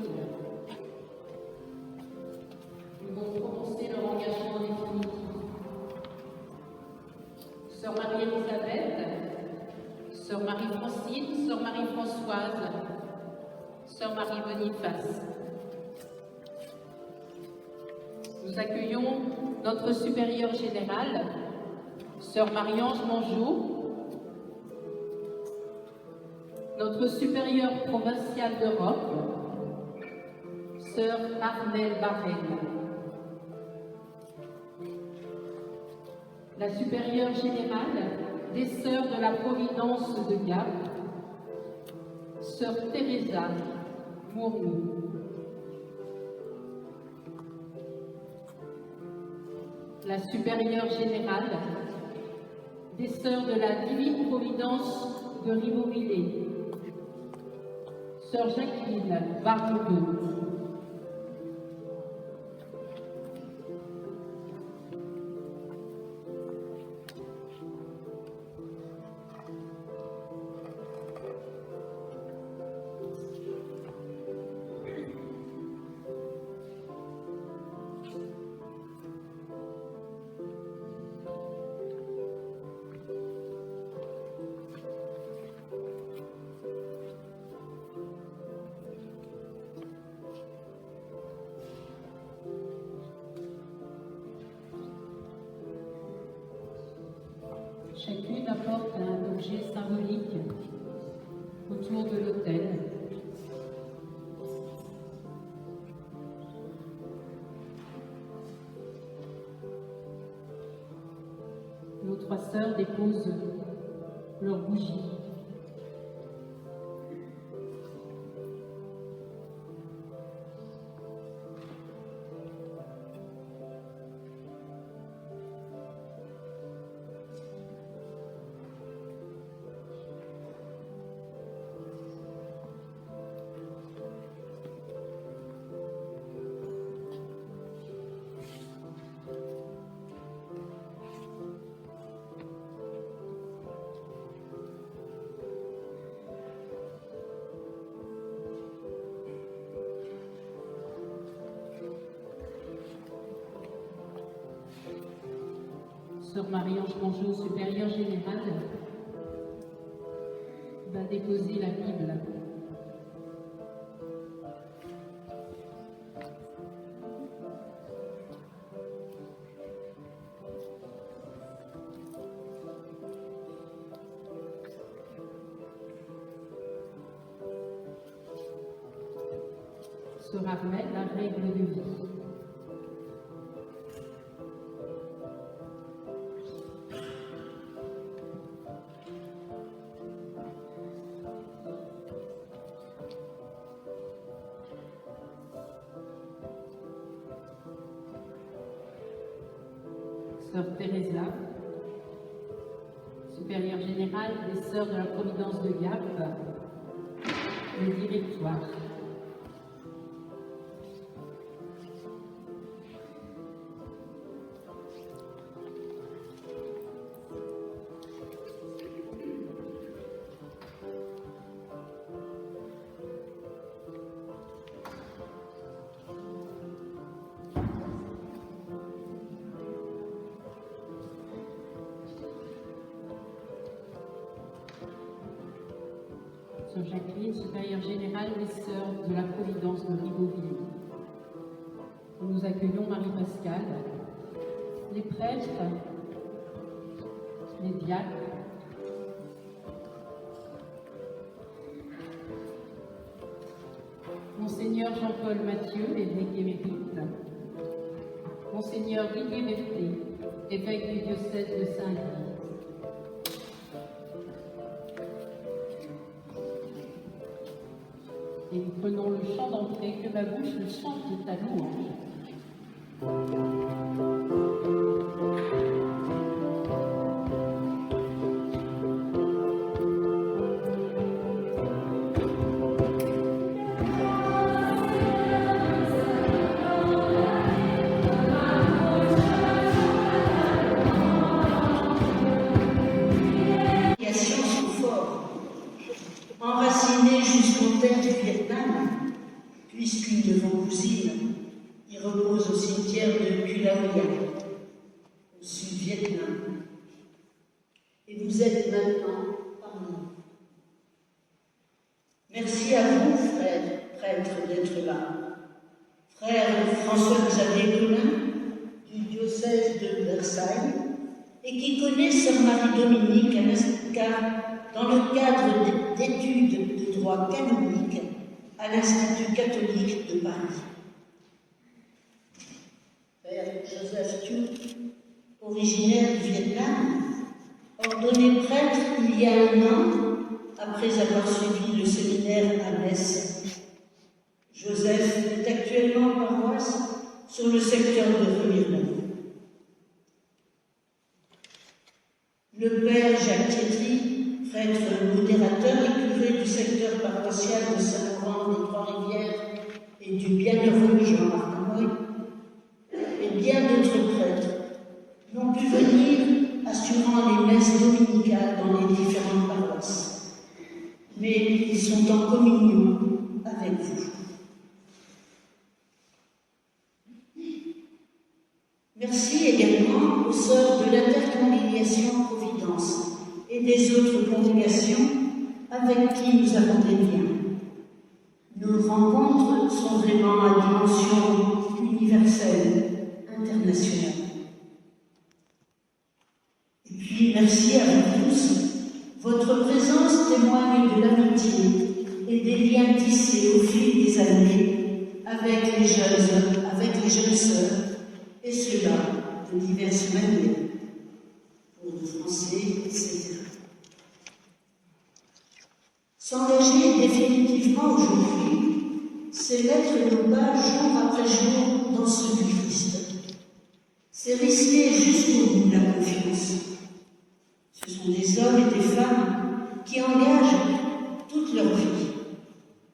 Mathilde. Nous vont prononcer leur engagement définitif. Sœur Marie-Elisabeth, Sœur Marie-Francine, Sœur Marie-Françoise, Sœur Marie-Boniface. Nous accueillons notre supérieure générale, Sœur Marie-Ange Mongeau, notre supérieure provinciale d'Europe, Sœur Armelle Barrel, la supérieure générale des Sœurs de la Providence de Gap, Sœur Teresa Mournou. La supérieure générale des Sœurs de la Divine Providence de Ribeauvillé, Sœur Jacqueline Barbeau. Chacune apporte un objet symbolique autour de l'autel. Nos trois sœurs déposent leurs bougies. Sœur Marie-Ange Mongeau, supérieure générale, va déposer la Bible. Sœur Armelle, la règle de vie. Sœur Teresa, supérieure générale des Sœurs de la Providence de Gap, le directoire. Sœur Jacqueline, supérieure générale des Sœurs de la Providence de Ribeauvillé. Nous accueillons Marie-Pascale, les prêtres, les diacres, Monseigneur Jean-Paul Mathieu, évêque émérite, Monseigneur Didier Berthet, évêque du diocèse de Saint-Louis. Et nous prenons le chant d'entrée, que ma bouche le chante ta louange. Enraciné jusqu'aux terres du Vietnam, puisqu'une de vos cousines y repose au cimetière de Kulawia, au Sud-Vietnam. Et vous êtes maintenant parmi nous. Merci à vous, frères prêtres, d'être là. Frère François-Xavier Collin, du diocèse de Versailles, et qui connaît Sœur Marie-Dominique, car dans le cadre d'études de droit canonique à l'Institut catholique de Paris. Père Joseph Thieu, originaire du Vietnam, ordonné prêtre il y a 1 an, après avoir suivi le séminaire à Metz. Joseph est actuellement en paroisse sur le secteur de Remiremont. Le père Jacques Thietry, prêtre modérateur et curé du secteur paroissial de Saint-Laurent des Trois-Rivières et du bienheureux Jean-Marc Moy, et bien d'autres prêtres n'ont pu venir assurant les messes dominicales dans les différentes paroisses. Mais ils sont en communion avec vous. Merci également aux sœurs de l'intercongrégation Providence et des autres congrégations avec qui nous avons des liens. Nos rencontres sont vraiment à dimension universelle, internationale. Et puis, merci à vous tous. Votre présence témoigne de l'amitié et des liens tissés au fil des années avec les jeunes sœurs, et cela de diverses manières, pour le français, etc. S'engager définitivement aujourd'hui, c'est mettre nos pas jour après jour dans ce du Christ. C'est risquer jusqu'au bout la confiance. Ce sont des hommes et des femmes qui engagent toute leur vie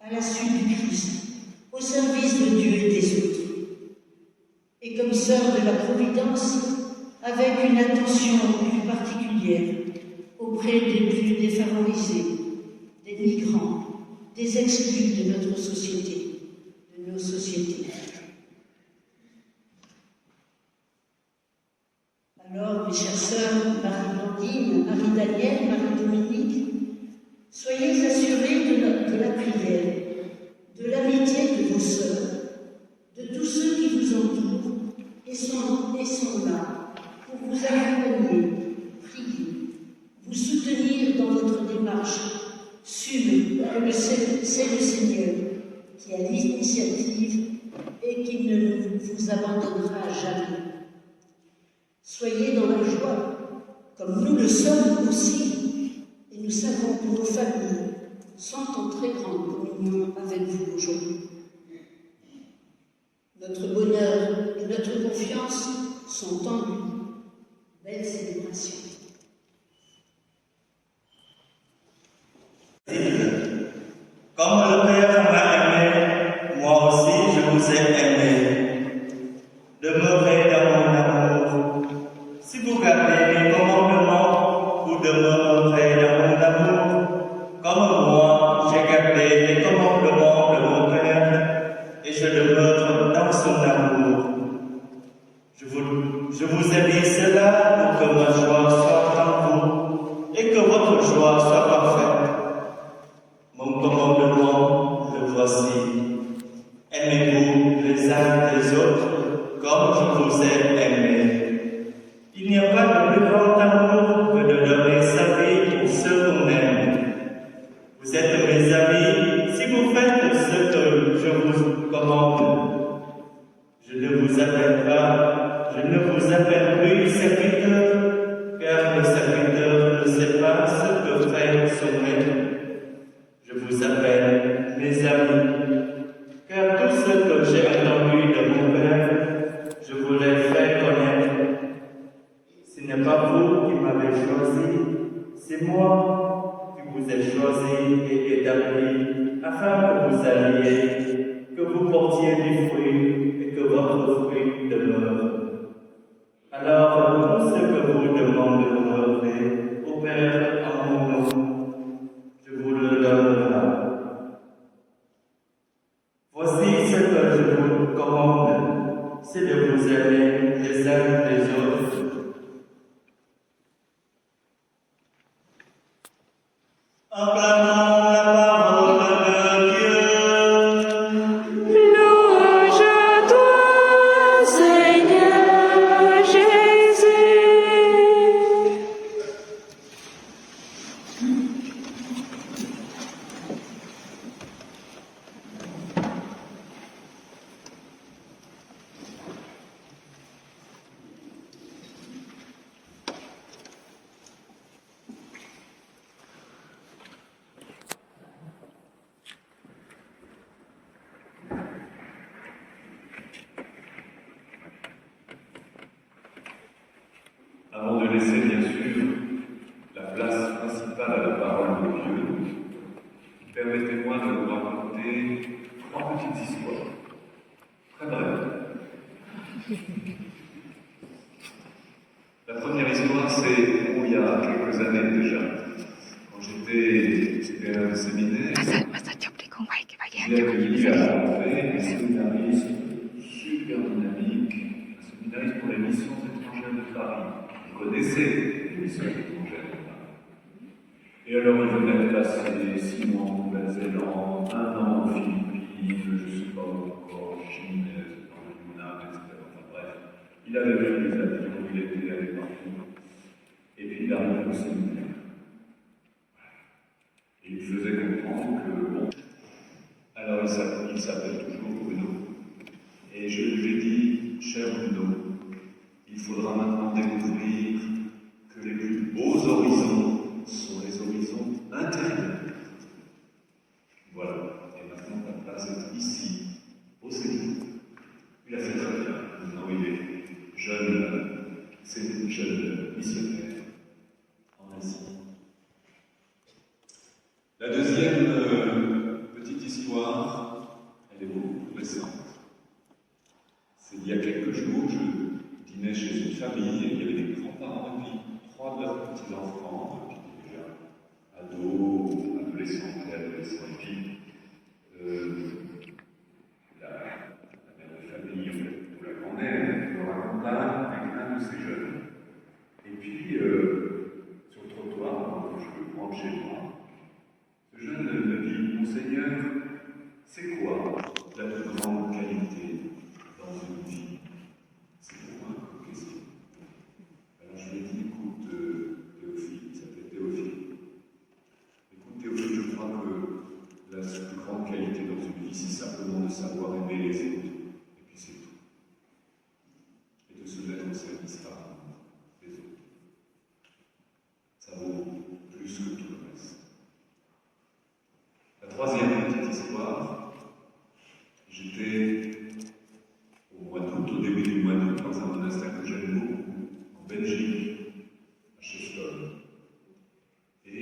à la suite du Christ, au service de Dieu et des autres. Et comme sœur de la Providence, avec une attention plus particulière auprès des plus défavorisés, des migrants, des exclus de notre société, de nos sociétés. Alors, mes chères sœurs, Marie-Blandine, Marie-Danielle, Marie-Dominique, soyez assurées de la prière, de l'amitié de vos sœurs, de tous ceux qui vous entourent et sont là pour vous accompagner, prier, vous soutenir dans votre démarche, sûre que c'est le Seigneur qui a l'initiative et qui ne vous abandonnera jamais. Soyez dans la joie, comme nous le sommes aussi, et nous savons que vos familles sont en très grande communion avec vous aujourd'hui. Notre bonheur et notre confiance sont en lui. Belle célébration. Comme le Père m'a aimé, moi aussi je vous ai aimé. Demeurez dans mon amour. Si vous gardez mes commandements, vous demeurerez dans mon amour. Comme moi, j'ai gardé les commandements de mon Père, et je demeure dans son amour. Je vous ai dit cela pour que ma joie soit en vous, et que votre joie soit parfaite. Mon commandement, le voici. Aimez-vous les uns les autres comme je vous ai aimés. Il n'y a pas de plus grand amour que de donner sa vie pour ceux qu'on aime. Vous êtes mes amis si vous faites ce que je vous commande. Je ne vous appelle plus serviteur, car le serviteur ne sait pas ce que fait son maître. Je vous appelle mes amis, car tout ce que j'ai entendu de mon Père, je vous l'ai fait connaître. Ce n'est pas vous qui m'avez choisi, c'est moi qui vous ai choisi et établi, afin que vous alliez, que vous portiez du fruit et que votre fruit demeure. Alors, tout ce que vous demanderez au Père en mon nom, je vous le donnerai. Aussi, ce que je vous commande, c'est de vous aimer les uns les autres. Acclamons la parole de Dieu. Louange à toi, Seigneur Jésus. Avant de laisser bien sûr la place principale à la parole de Dieu, permettez-moi de vous raconter 3 petites histoires, très brèves. La première histoire, c'est il y a quelques années déjà, quand j'étais à un séminaire. J'ai accueilli à la rentrée des séminaristes super dynamiques, un séminariste pour les missions étrangères de Paris. Vous connaissez les missions étrangères de Paris. Et alors, ils venaient de passer 6 mois en Nouvelle-Zélande, 1 an en Philippines, je ne sais pas où encore, Chine, dans le Yunnan, etc. Enfin bref, il avait pris les avions, il était allé partout. Et puis il arrive au séminaire. Et il faisait comprendre que, bon, alors il s'appelle toujours Bruno. Et je lui ai dit, cher Bruno, il faudra maintenant découvrir que les plus beaux horizons sont les horizons intérieurs. Voilà. Et maintenant, ta place est ici, au séminaire. Il a fait très bien. Maintenant, il est jeune, c'est une jeune missionnaire en Asie. La deuxième petite histoire, elle est beaucoup plus récente. C'est il y a quelques jours, je dînais chez une famille et il y avait des grands-parents et puis 3 de leurs petits-enfants, qui étaient déjà ados, adolescents, préadolescents, et puis la mère de famille, ou la grand-mère, me raconta avec un de ces jeunes. Et puis, sur le trottoir, quand je rentre chez moi, ce jeune me dit, Monseigneur, c'est quoi la plus grande qualité dans une vie? C'est pour moi une question. Alors je lui ai dit, écoute Théophile, il s'appelle Théophile. Écoute Théophile, je crois que la plus grande qualité dans une vie, c'est simplement de savoir aimer les autres. Et puis c'est tout. Et de se mettre au service par les autres. Ça vaut plus que tout le reste. La troisième petite histoire, j'étais au mois d'août, au début du mois d'août, dans un monastère que j'aime beaucoup, en Belgique, à Cheston. Et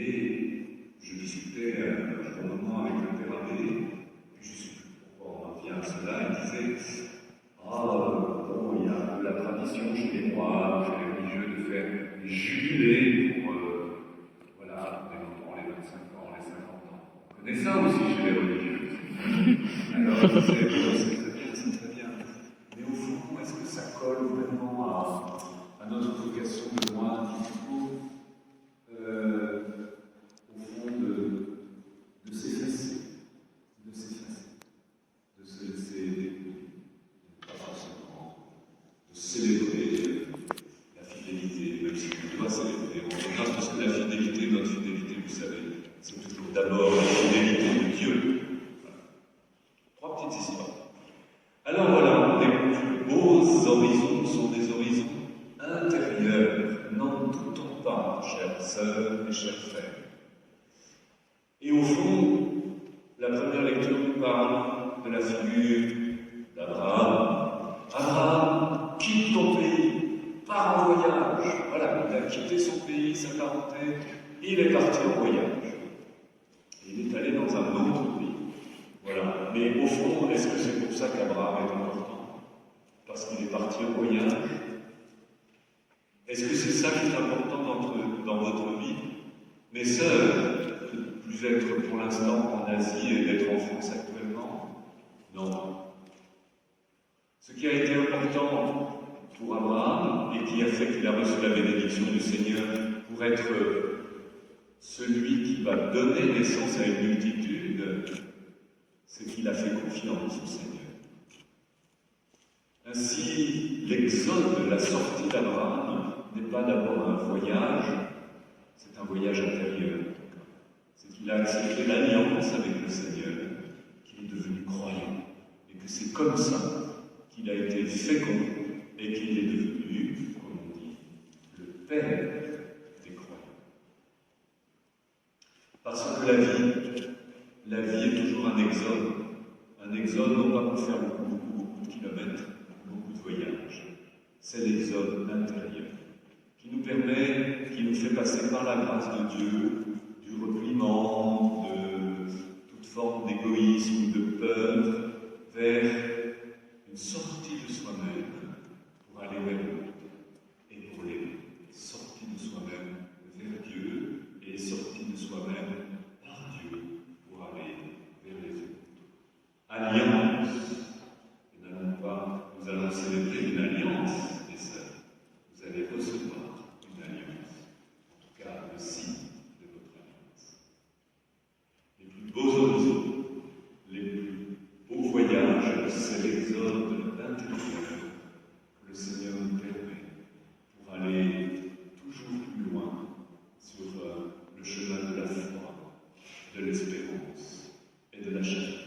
je discutais un moment avec le père abbé, puis je ne sais plus pourquoi on en vient à cela, il disait bon, il y a un peu la tradition chez les moines, chez les religieux, de faire des jubilés pour, voilà, les 25 ans, les 50 ans. On connaît ça aussi chez les religieux. Alors, c'est très bien. Mais au fond, est-ce que ça colle vraiment à notre vocation de moine, au fond, de s'effacer, de se laisser aider, pas forcément, de célébrer la fidélité, même si on doit célébrer en grâce, parce que la fidélité, notre fidélité, vous savez, c'est toujours d'abord la fidélité de Dieu. Voilà. 3 petites histoires. Alors voilà, les plus beaux horizons sont des horizons intérieurs. N'en doutons pas, chères sœurs et chers frères. Et au fond, la première lecture nous parle de la figure d'Abraham. Abraham, quitte ton pays, part en voyage. Voilà, il a quitté son pays, sa parenté, il est parti en voyage. Et il est allé dans un autre pays. Voilà. Mais au fond, est-ce que c'est pour ça qu'Abraham est important? Parce qu'il est parti en voyage? Est-ce que c'est ça qui est important dans votre vie? Mes sœurs, de ne plus être pour l'instant en Asie et d'être en France actuellement, Non. Ce qui a été important pour Abraham et qui a fait qu'il a reçu la bénédiction du Seigneur pour être celui qui va donner naissance à une multitude, c'est qu'il a fait confiance au Seigneur. Ainsi, l'exode, la sortie d'Abraham, n'est pas d'abord un voyage, c'est un voyage intérieur. C'est qu'il a accepté l'alliance avec le Seigneur, qu'il est devenu croyant, et que c'est comme ça qu'il a été fécond et qu'il est devenu, comme on dit, le Père des croyants. Parce que la vie est toujours un exode non pas pour faire beaucoup de kilomètres, beaucoup de voyages. C'est l'exode intérieur qui nous permet, qui nous fait passer par la grâce de Dieu, du repliement, de toute forme d'égoïsme ou de peur, vers une sortie de soi-même pour aller vers l'autre et pour l'aimer. Sortie de soi-même vers Dieu et sortie de soi-même par Dieu pour aller vers les autres. Alliance. Et n'allons pas, nous allons célébrer une alliance, mes sœurs. Vous allez recevoir une alliance, en tout cas le signe de votre alliance. Les plus beaux horizons, les plus beaux voyages, c'est l'exode intérieur que le Seigneur nous permet pour aller toujours plus loin sur le chemin de la foi, de l'espérance et de la charité.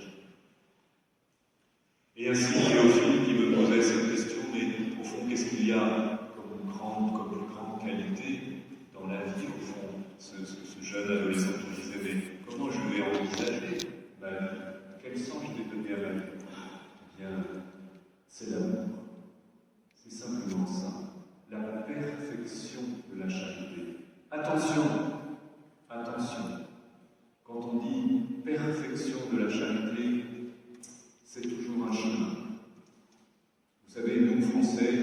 Et ainsi, Théophile qui me posait cette question, mais au fond, qu'est-ce qu'il y a comme plus grande qualité dans la vie, au fond, ce jeune adolescent qui disait, mais comment je vais envisager ma vie? Quel sens je vais donner à ma vie? Eh bien, c'est l'amour. C'est simplement ça. La perfection de la charité. Attention, quand on dit perfection de la charité, c'est toujours un chemin. Vous savez, nous, Français,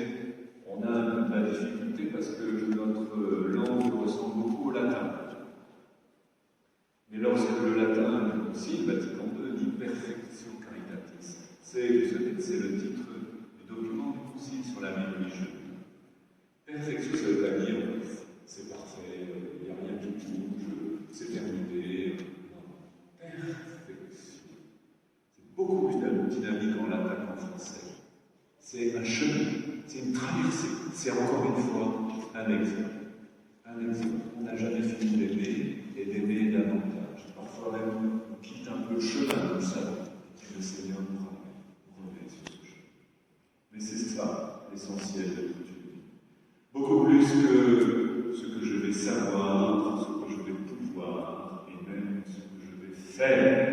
on a un peu de la difficulté parce que notre langue ressemble beaucoup au latin. Mais lorsque le latin, le Concile Vatican II, dit perfectio caritatis, c'est le titre du document du Concile sur la vie religieuse. Perfection, ça veut pas dire c'est parfait, il n'y a rien qui bouge, c'est terminé. Non. Perfection. C'est beaucoup plus dynamique en latin qu'en français. C'est un chemin, c'est une traversée, c'est encore une fois un exemple. Un exemple. On n'a jamais fini d'aimer et d'aimer davantage. Parfois même, on quitte un peu le chemin, nous le savons, et le Seigneur nous remet sur ce chemin. Mais c'est ça, l'essentiel de toute une vie. Beaucoup plus que ce que je vais savoir, ce que je vais pouvoir, et même ce que je vais faire.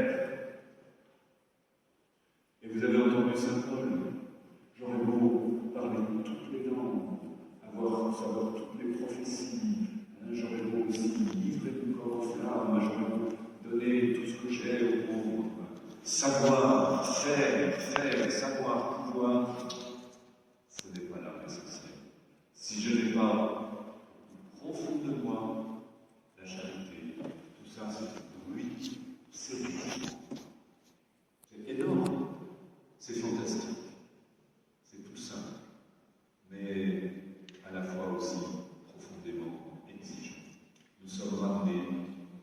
Et vous avez entendu Saint Paul, j'aurais beau parler toutes les langues, savoir toutes les prophéties, j'aurais beau aussi livrer mon corps aux flammes, j'aurais beau donner tout ce que j'ai au pauvres, savoir, faire, savoir, pouvoir, ce n'est pas là l'essentiel. Si je n'ai pas au profond de moi la charité, tout ça c'est oui, c'est énorme, c'est fantastique, c'est tout simple, mais à la fois aussi profondément exigeant. Nous sommes ramenés,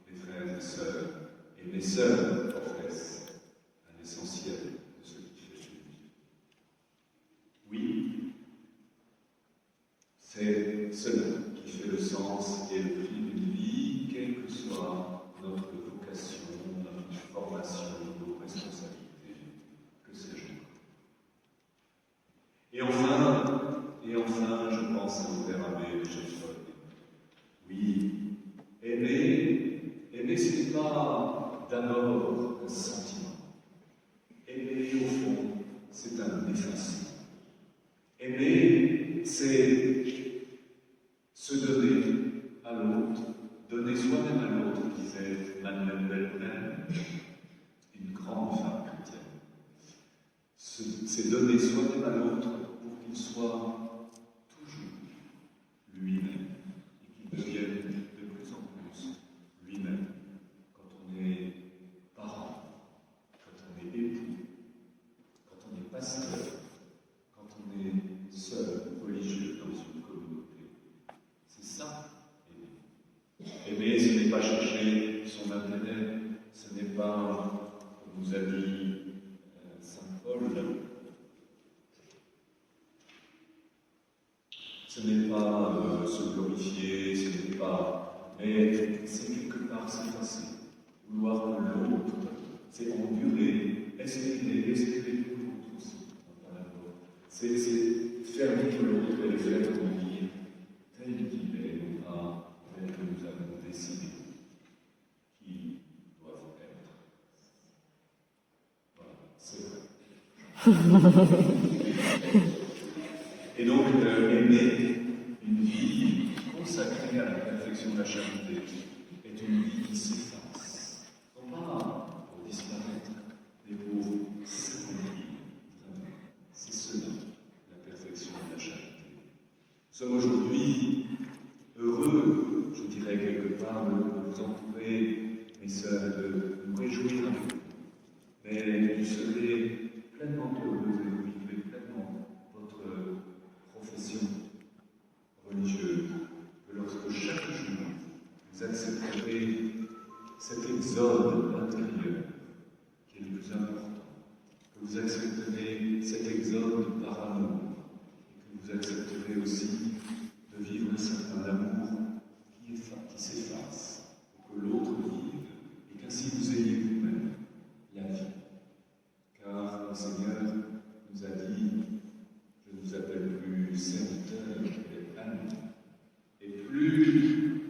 mes frères et sœurs, et mes sœurs professent un essentiel de ce qui fait une vie. Oui, c'est cela qui fait le sens et le prix d'une vie, quelle que soit notre vocation, notre formation, nos responsabilités, que sais-je. Et enfin, je pense à mon père abbé de Jeffrey. Oui, aimer, ce n'est pas d'abord un sentiment. Aimer, au fond, c'est un effacement. Aimer, c'est se donner à l'autre, donner soi-même à l'autre, disait Manuel Belknap, une grande femme chrétienne. C'est donner soi-même à l'autre pour qu'il soit toujours lui-même et qu'il devienne de plus en plus lui-même. Quand on est parent, quand on est époux, Ce n'est pas se glorifier, ce n'est pas... Mais c'est quelque part s'effacer, vouloir que l'autre, c'est endurer, espérer pour l'autre aussi. C'est faire vivre l'autre et le faire vivre tel qu'il est, non pas tel que nous avons décidé qu'il doit être. Voilà, c'est vrai. Et donc, aimer une vie consacrée à la perfection de la charité est une vie qui s'efface. Non pas pour disparaître, mais pour s'accomplir. C'est cela, la perfection de la charité. Nous sommes aujourd'hui heureux, je dirais quelque part, de vous entourer, mes sœurs, de nous réjouir à vous. Mais vous serez pleinement heureux et vous vivrez pleinement votre profession religieuse, que lorsque chaque jour vous accepterez cet exode intérieur qui est le plus important, que vous accepterez cet exode par amour, et que vous accepterez aussi de vivre un certain amour qui s'efface, pour que l'autre vive, et qu'ainsi vous ayez vous-même la vie. Car le Seigneur nous a dit: je ne vous appelle plus serviteur, mais ami. Et plus,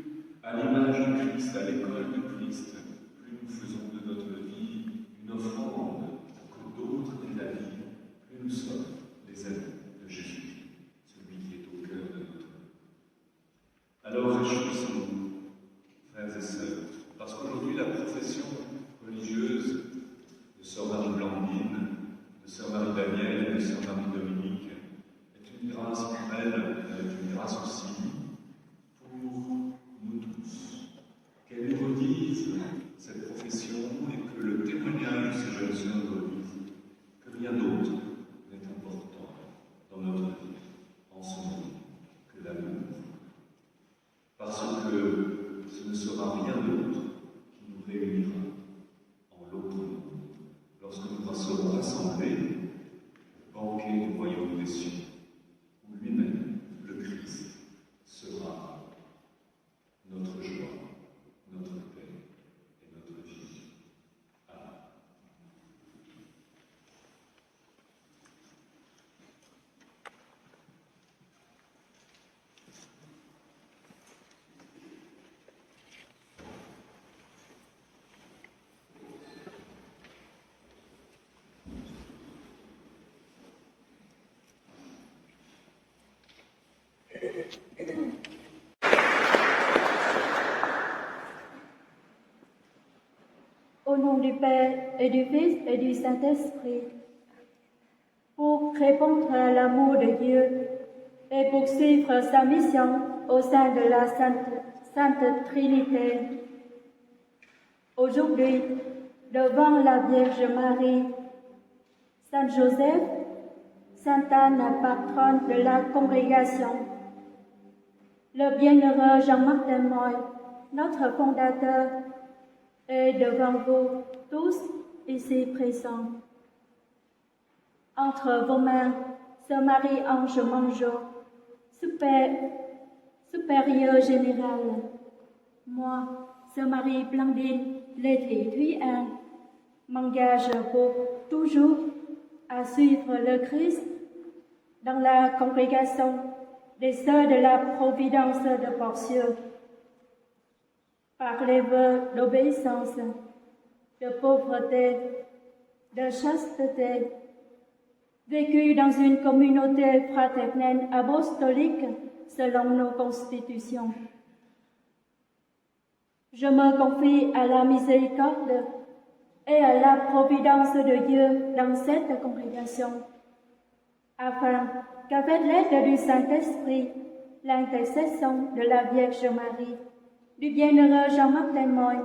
à l'image de Christ, à l'école de Christ, plus nous faisons de notre vie une offrande pour que d'autres aient la vie, plus nous sommes les amis de Jésus, celui qui est au cœur de notre vie. Alors réjouissons-nous, frères et sœurs, parce qu'aujourd'hui la profession religieuse de Sœur Marie-Blandine, de Sœur Marie-Danielle et de Sœur Marie-Dominique est une grâce pour elle, est une grâce aussi pour nous tous. Qu'elle nous redise cette profession et que le témoignage de ces jeunes sœurs nous redise que rien d'autre n'est important dans notre vie en ce monde que l'amour. Parce que ce ne sera rien d'autre qui nous réunira en l'autre monde lorsque nous serons rassemblés au banquet du royaume des cieux, où lui-même, le Christ, sera notre joie, notre paix et notre vie. Amen. Au nom du Père et du Fils et du Saint-Esprit, pour répondre à l'amour de Dieu et poursuivre sa mission au sein de la Sainte Trinité. Aujourd'hui, devant la Vierge Marie, Saint Joseph, Sainte Anne, patronne de la congrégation, le bienheureux Jean-Martin Moy, notre fondateur, et devant vous tous ici présents. Entre vos mains, Sœur Marie-Ange Mangeot, supérieure générale. Moi, Sœur Marie-Blandine Lévy-Thuyen, m'engage pour toujours à suivre le Christ dans la congrégation des Sœurs de la Providence de Porcieux, par les vœux d'obéissance, de pauvreté, de chasteté, vécu dans une communauté fraternelle apostolique selon nos constitutions. Je me confie à la miséricorde et à la providence de Dieu dans cette congrégation, afin qu'avec l'aide du Saint-Esprit, l'intercession de la Vierge Marie, du bienheureux Jean-Martin Moy,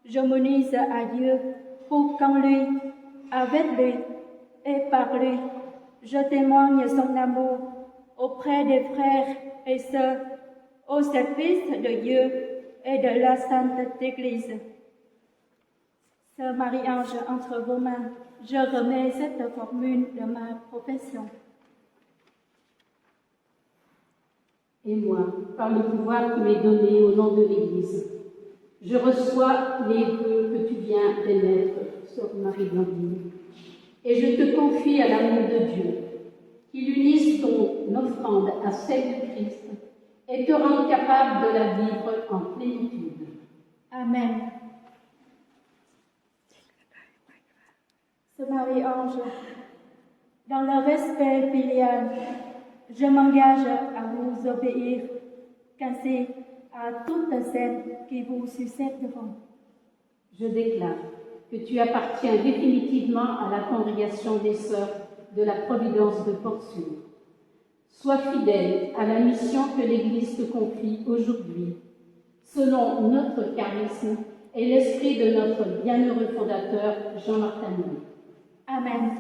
je m'unisse à Dieu pour qu'en lui, avec lui et par lui, je témoigne son amour auprès des frères et sœurs au service de Dieu et de la Sainte Église. Sœur Marie-Ange, entre vos mains, je remets cette formule de ma profession. Et moi, par le pouvoir qui m'est donné au nom de l'Église, je reçois les vœux que tu viens d'émettre, Sœur Marie-Blandine, et je te confie à l'amour de Dieu, qu'il unisse ton offrande à celle du Christ et te rende capable de la vivre en plénitude. Amen. Sœur Marie-Ange, dans le respect filial, je m'engage à vous obéir, ainsi à toutes celles qui vous succéderont. Je déclare que tu appartiens définitivement à la congrégation des Sœurs de la Providence de Portsmouth. Sois fidèle à la mission que l'Église te confie aujourd'hui, selon notre charisme et l'esprit de notre bienheureux fondateur Jean-Marc Tannier. Amen.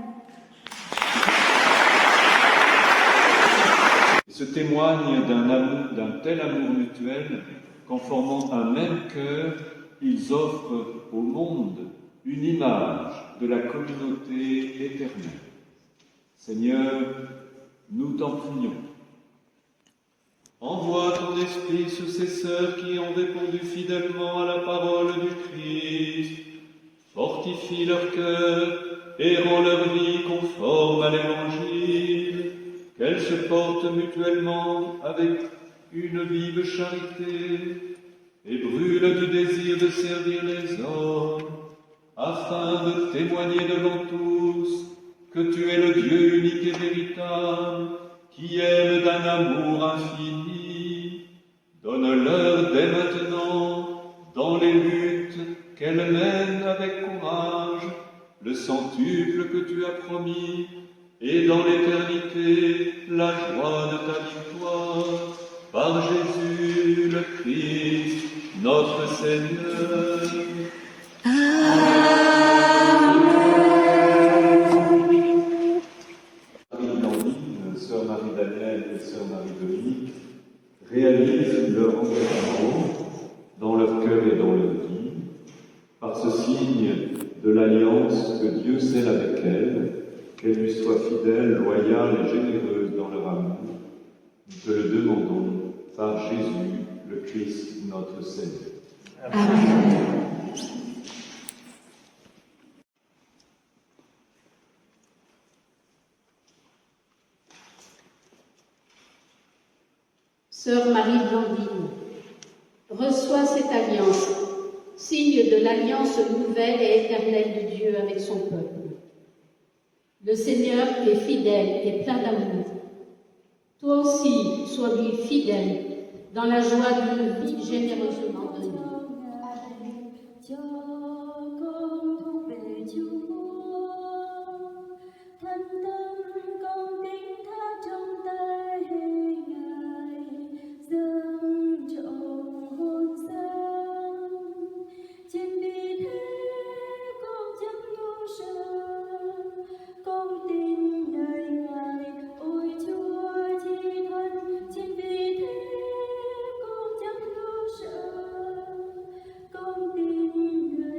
Ce témoigne d'un tel amour mutuel qu'en formant un même cœur, ils offrent au monde une image de la communauté éternelle. Seigneur, nous t'en prions. Envoie ton esprit sur ces sœurs qui ont répondu fidèlement à la parole du Christ. Fortifie leur cœur et rends leur vie conforme à l'Évangile. Qu'elles se portent mutuellement avec une vive charité et brûlent du désir de servir les hommes, afin de témoigner devant tous que tu es le Dieu unique et véritable, qui aime d'un amour infini. Donne-leur dès maintenant, dans les luttes qu'elles mènent avec courage, le centuple que tu as promis, et dans l'éternité, la joie de ta victoire, par Jésus le Christ, notre Seigneur. Marie-Blandine, Sœur Marie-Danielle et Sœur Marie-Dominique réalisent leur engagement dans leur cœur et dans leur vie, par ce signe de l'alliance que Dieu scelle avec elles, qu'elles lui soient fidèles, loyales et généreuses dans leur amour. Nous te le demandons par Jésus, le Christ, notre Seigneur. Amen. Sœur Marie-Blandine, reçois cette alliance, signe de l'alliance nouvelle et éternelle de Dieu avec son peuple. Le Seigneur est fidèle et plein d'amour. Toi aussi, sois-lui fidèle dans la joie d'une vie généreusement donnée. Con tin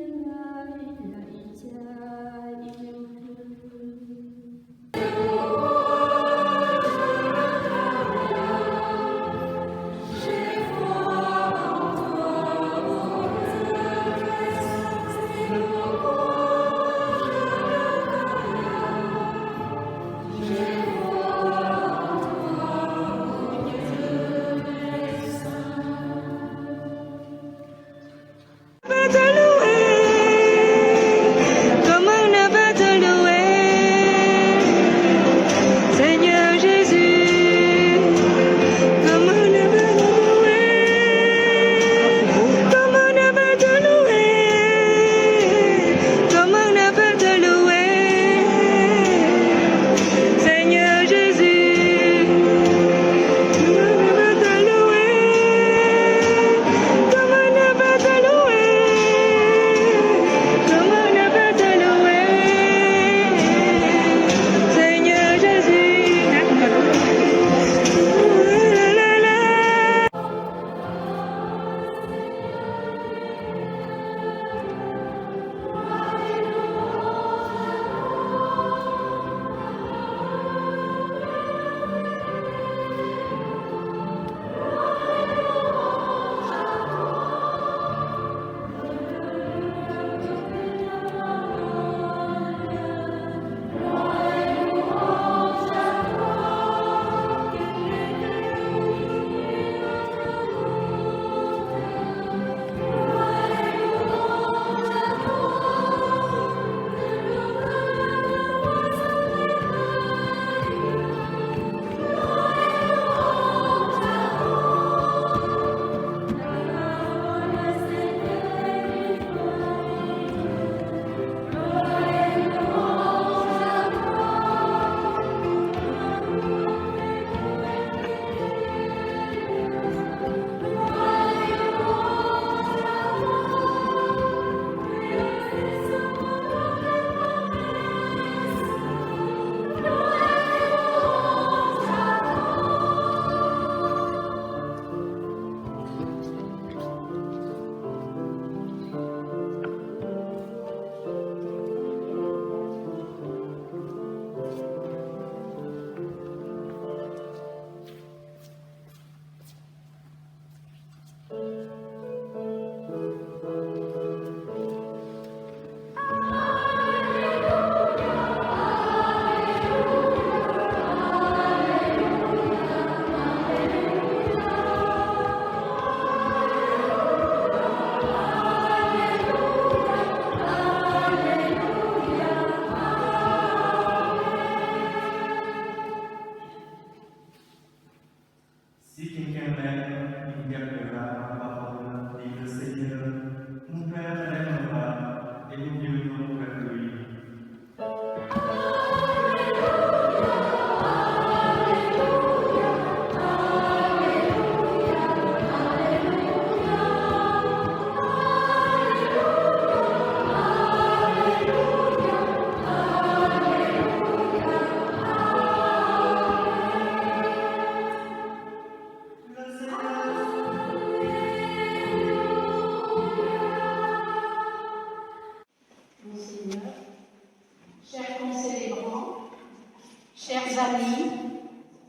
chers amis,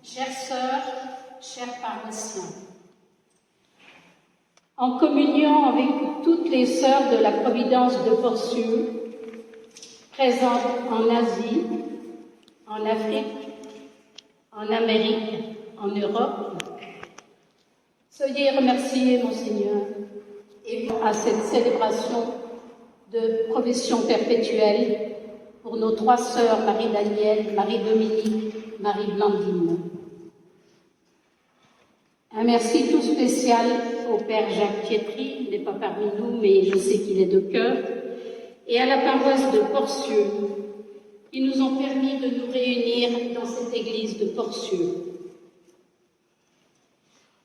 chères sœurs, chers paroissiens, en communion avec toutes les sœurs de la Providence de Porcieux, présentes en Asie, en Afrique, en Amérique, en Europe, soyez remerciés, Monseigneur, et à cette célébration de profession perpétuelle pour nos 3 sœurs, Marie-Danielle, Marie-Dominique, Marie-Blandine. Un merci tout spécial au Père Jacques Pietri, il n'est pas parmi nous, mais je sais qu'il est de cœur, et à la paroisse de Porcieux, qui nous ont permis de nous réunir dans cette église de Porcieux.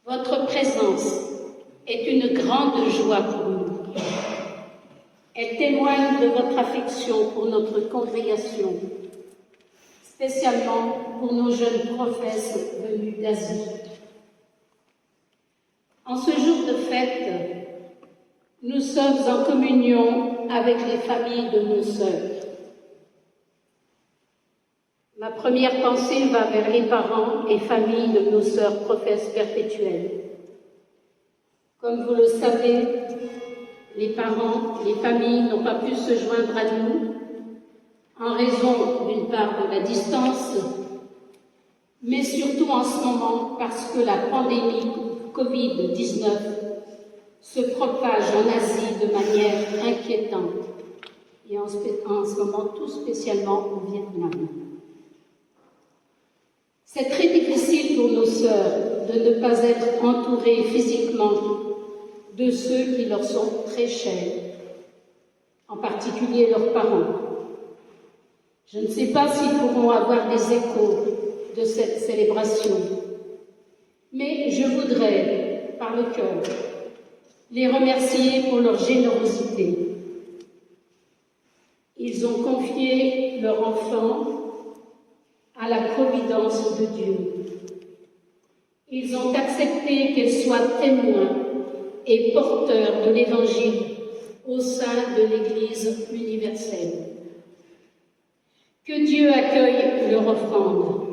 Votre présence est une grande joie pour nous. Elle témoigne de votre affection pour notre congrégation, spécialement pour nos jeunes prophètes venus d'Asie. En ce jour de fête, nous sommes en communion avec les familles de nos sœurs. Ma première pensée va vers les parents et familles de nos sœurs prophètes perpétuelles. Comme vous le savez, les parents, les familles n'ont pas pu se joindre à nous en raison d'une part de la distance, mais surtout en ce moment parce que la pandémie Covid-19 se propage en Asie de manière inquiétante et en ce moment tout spécialement au Vietnam. C'est très difficile pour nos sœurs de ne pas être entourées physiquement de ceux qui leur sont très chers, en particulier leurs parents. Je ne sais pas s'ils pourront avoir des échos de cette célébration, mais je voudrais, par le cœur, les remercier pour leur générosité. Ils ont confié leur enfant à la providence de Dieu. Ils ont accepté qu'elle soit témoin et porteur de l'Évangile au sein de l'Église universelle. Que Dieu accueille leur offrande,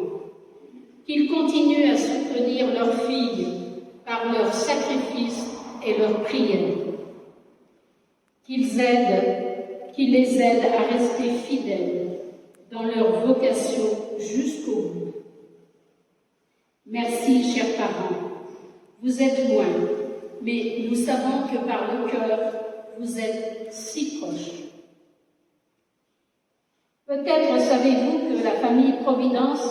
qu'il continue à soutenir leurs filles par leur sacrifice et leurs prières, qu'il les aide à rester fidèles dans leur vocation jusqu'au bout. Merci, chers parents. Vous êtes loin, mais nous savons que par le cœur, vous êtes si proches. Peut-être savez-vous que la famille Providence,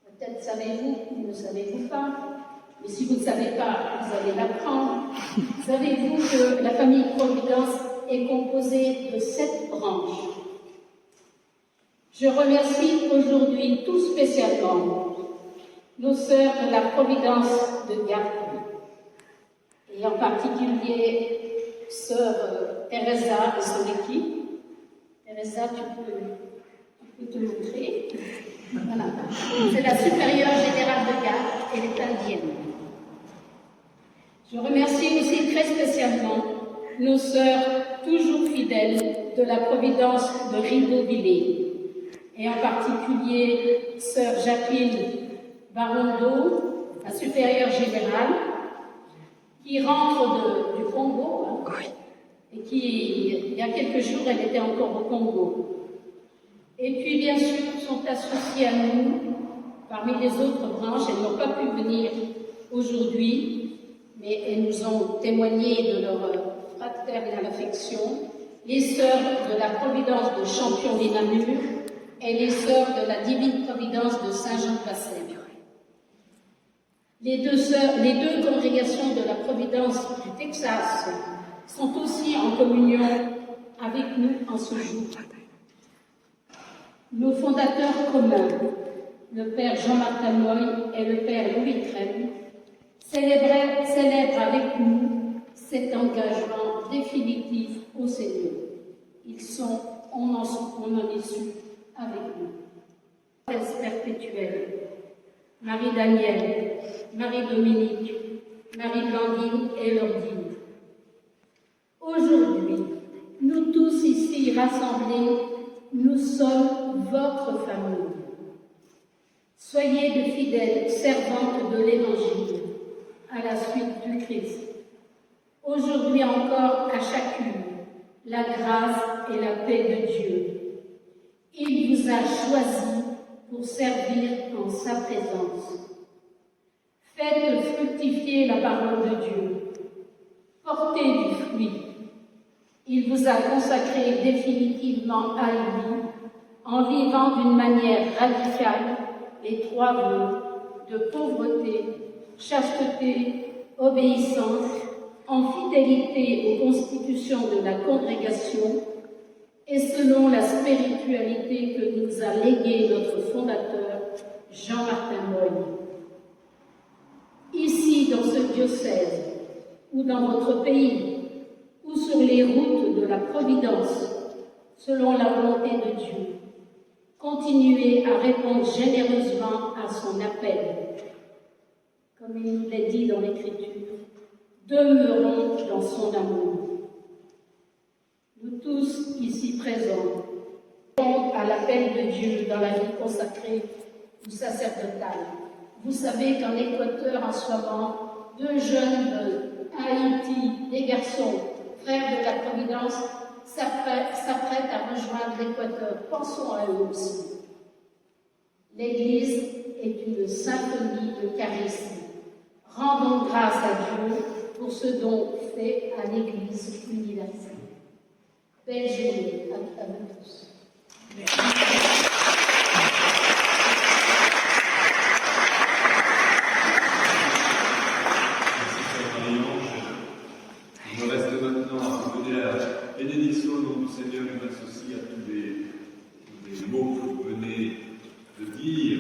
peut-être savez-vous ou ne savez-vous pas, mais si vous ne savez pas, vous allez l'apprendre. Savez-vous que la famille Providence est composée de 7 branches? Je remercie aujourd'hui tout spécialement nos sœurs de la Providence de Gap, et en particulier sœur Teresa et son équipe. Teresa, tu peux te montrer. Voilà. C'est la supérieure générale de Gap, elle est indienne. Je remercie aussi très spécialement nos sœurs toujours fidèles de la Providence de Ribeauvillé, et en particulier sœur Jacqueline Barondo, la supérieure générale, qui rentre du Congo, et qui, il y a quelques jours, elle était encore au Congo. Et puis, bien sûr, sont associées à nous, parmi les autres branches, elles n'ont pas pu venir aujourd'hui, mais elles nous ont témoigné de leur fraternelle affection, les sœurs de la Providence de Champion-des-Namur et les sœurs de la Divine Providence de Saint-Jean-de-Passaigne. Les deux congrégations de la Providence du Texas sont aussi en communion avec nous en ce jour. Nos fondateurs communs, le Père Jean-Martin Moy et le Père Louis Trême, célèbrent avec nous cet engagement définitif au Seigneur. On en est su avec nous. Thèse perpétuelle, Marie-Danielle, Marie-Dominique, Marie-Blandine et Lordine. Aujourd'hui, nous tous ici rassemblés, nous sommes votre famille. Soyez de fidèles servantes de l'Évangile à la suite du Christ. Aujourd'hui encore, à chacune, la grâce et la paix de Dieu. Il vous a choisi pour servir en sa présence. Faites fructifier la parole de Dieu. Portez du fruit. Il vous a consacré définitivement à lui en vivant d'une manière radicale les 3 vœux de pauvreté, chasteté, obéissance, en fidélité aux constitutions de la congrégation et selon la spiritualité que nous a léguée notre fondateur, Jean-Martin Moïse. Ici, dans ce diocèse, ou dans votre pays, ou sur les routes de la Providence, selon la volonté de Dieu, continuez à répondre généreusement à son appel. Comme il nous l'a dit dans l'Écriture, demeurons dans son amour. Nous tous ici présents, répondons à l'appel de Dieu dans la vie consacrée ou sacerdotale. Vous savez qu'en Équateur, en ce moment, 2 jeunes de Haïti, des garçons, frères de la Providence, s'apprêtent à rejoindre l'Équateur. Pensons à eux aussi. L'Église est une symphonie de charisme. Rendons grâce à Dieu pour ce don fait à l'Église universelle. Belle journée à vous tous. Il me reste maintenant à vous donner la bénédiction au nom du Seigneur. Je m'associe à tous les mots que vous venez de dire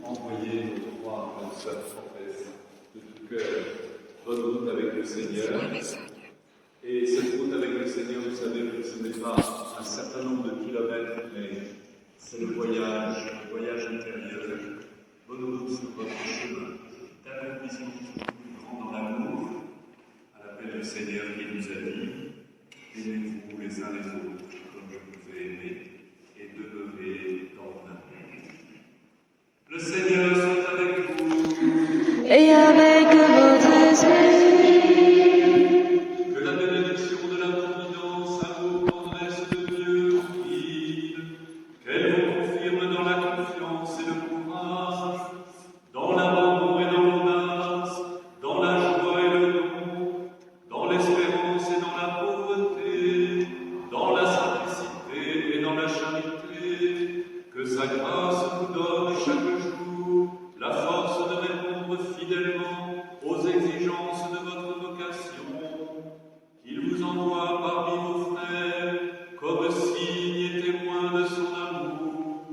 pour envoyer notre roi à notre sœur prophétesse de tout cœur. Bonne route avec le Seigneur. Et cette route avec le Seigneur, vous savez que ce n'est pas un certain nombre de kilomètres, mais c'est le voyage intérieur. Bonne route sur votre chemin d'accomplissement plus grand dans l'amour, à l'appel du Seigneur qui nous a dit, aimez-vous les uns les autres comme je vous ai aimés, et demeurez dans mon amour. Le Seigneur soit avec vous. Et avec votre esprit. Que la bénédiction de la Providence, amour, tendresse de Dieu vous guide, qu'elle vous confirme dans la confiance et le courage, dans l'abandon et dans l'audace, dans la joie et le don, dans l'espérance et dans la pauvreté, dans la simplicité et dans la charité, que sa grâce vous donne chaque jour la force de répondre fidèlement aux exigences de votre vocation, qu'il vous envoie parmi vos frères comme signe et témoin de son amour,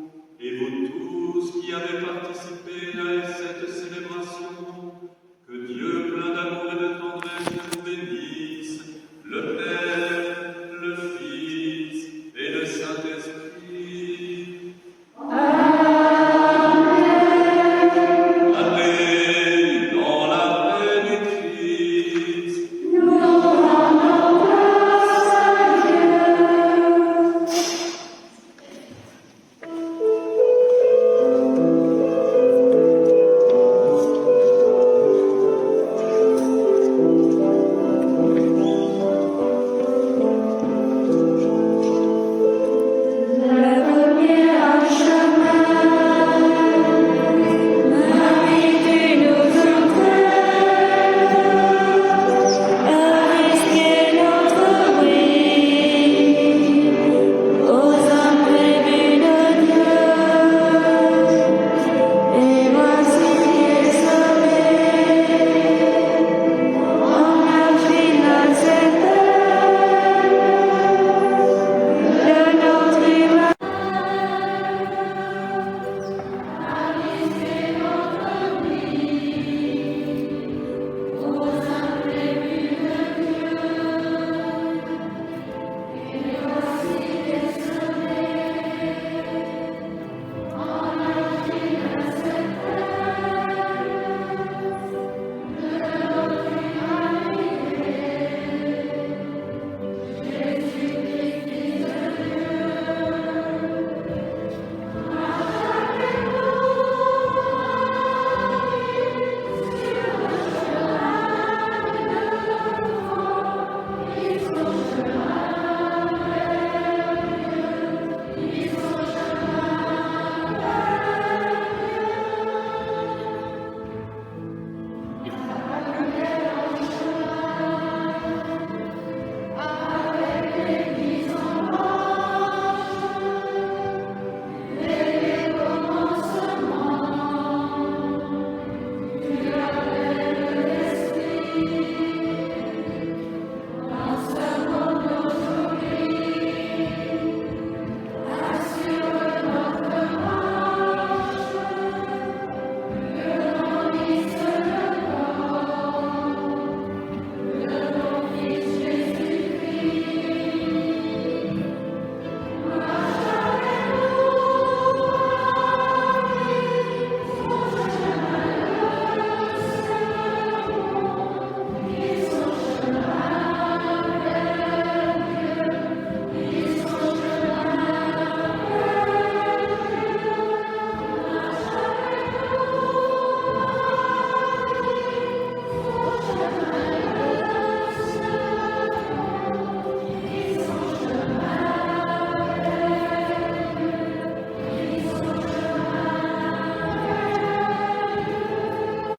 et vous tous qui avez participé à